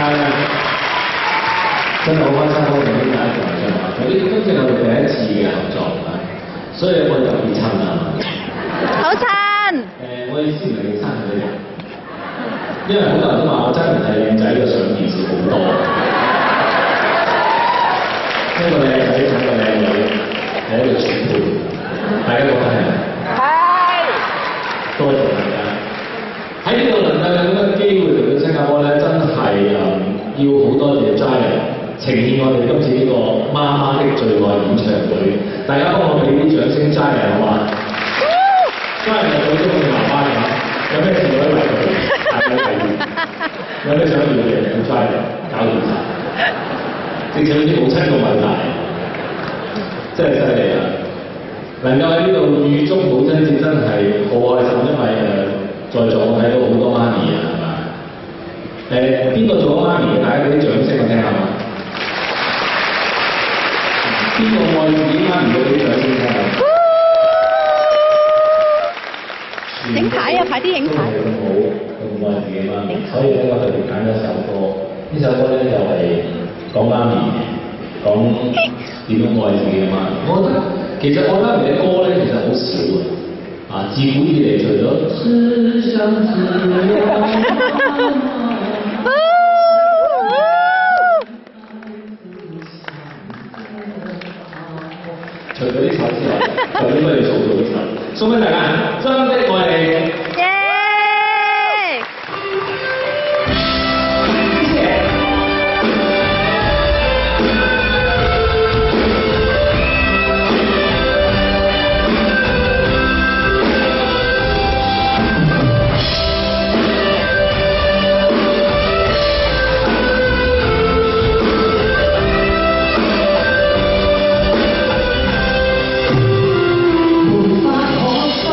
咧，真係好開心可以同啲大家合作啊！今次我哋第一次嘅合作啊，所以我哋特別親啊！好親！我意思唔係你親佢哋，因為好多人都話我真係睇靚仔嘅上電視好多，一個靚仔同一個靚女係一個傳配，大家覺得係咪？係。多謝大家。喺呢度能夠有咁嘅機會嚟到新加坡咧，真係要好多謝齋人呈現我哋今次呢個媽媽的最愛演唱會。大家幫我俾啲掌聲齋人好嘛？齋人有好中意媽媽㗎，有咩事可以為佢大家睇？有咩想要嘅嘢，齋人搞掂晒。直情好似母親個問題，真係犀利啊！能夠喺呢度預祝母親節真係好開心，因為在座我睇到好多媽咪啊，係嘛？邊個做咗媽咪嘅？大家俾啲掌聲我聽下嘛？邊個愛自己媽咪嗰啲掌聲聽下？影牌啊！快啲影牌！都係咁好，咁愛自己媽咪，所以咧我特別揀咗一首歌。呢首歌咧就係講媽咪嘅，講點樣愛自己嘅媽咪。我覺得其實愛媽咪嘅歌咧其實好少啊，自古以嚟除咗只想自由，除咗呢首之外，就應該要數到呢首。送俾大家，真的愛你。耶！無法可分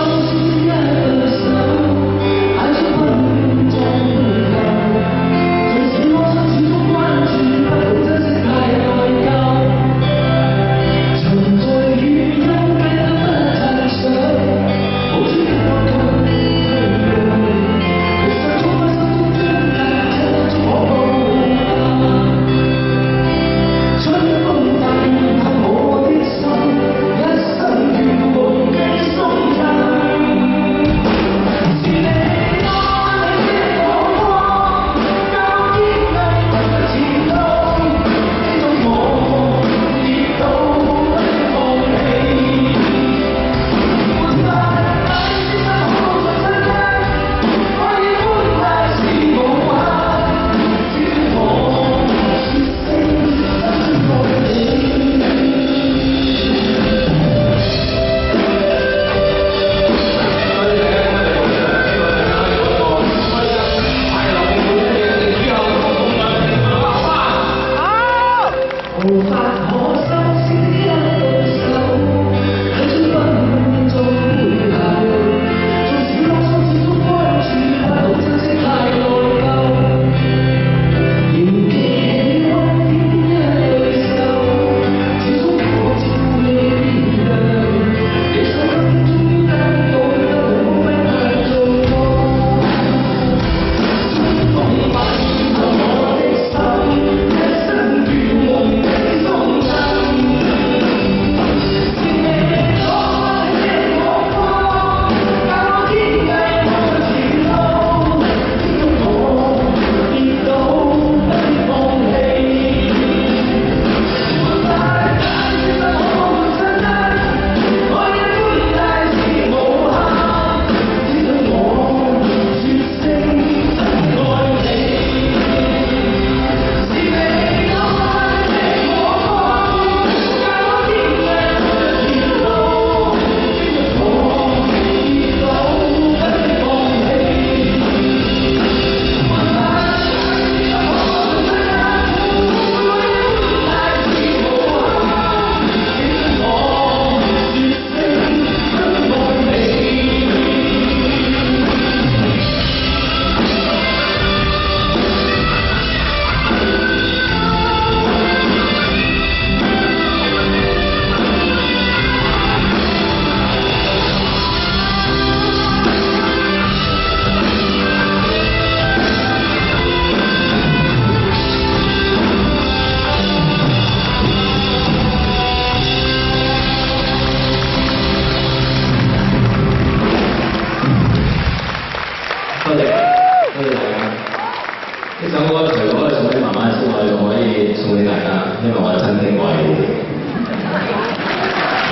呢首歌除咗送俾媽媽之外，仲可以送俾大家，因為我真聽過你哋。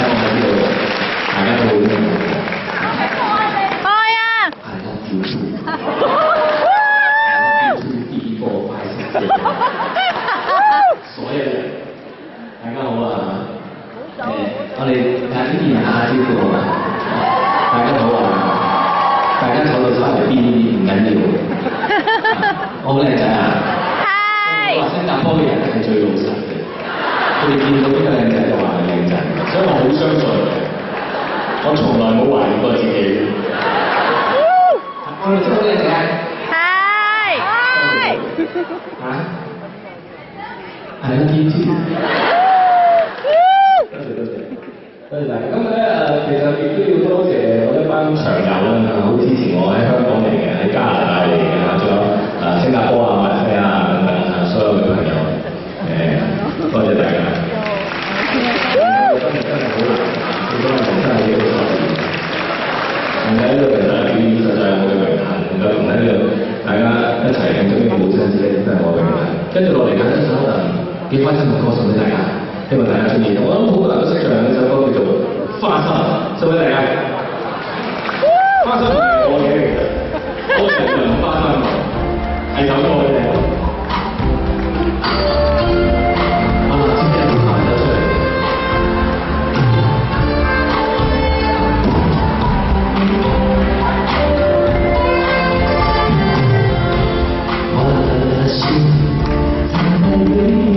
我知道大家都好聽。愛啊！係啦，叫第一個快樂嘅所有人，大家好啊！我哋睇下呢邊人打下招呼好嘛？大家好啊！大家坐到周圍邊唔緊要。我好靚仔啊！係。我話新加坡嘅人係最老實嘅，佢哋見到邊個靚仔就話係靚仔，所以我好相信嘅。我從來冇懷疑過自己。我哋真係好靚仔啊！係。嚇？係啊，天知。多謝大家。咁其實亦都要多謝我一班長友啦，好支持我喺香港嚟嘅，喺加拿大嚟嘅，仲有新加坡啊、馬來西亞等等所有嘅朋友。多謝大家。真係好難，好多人真係要多謝。喺呢度其實實在係我嘅榮幸，能夠同喺呢度大家一齊慶祝呢個母親節，真係我嘅榮幸。跟住落嚟揀一首幾開心嘅歌送俾大家。希望大家中意，我諗好多人都識唱呢首歌叫做《花心》，送俾大家。花心唔係我嘅，其實我成日花心係首歌嘅。啊，先真係彈得出嚟。我的心在回憶。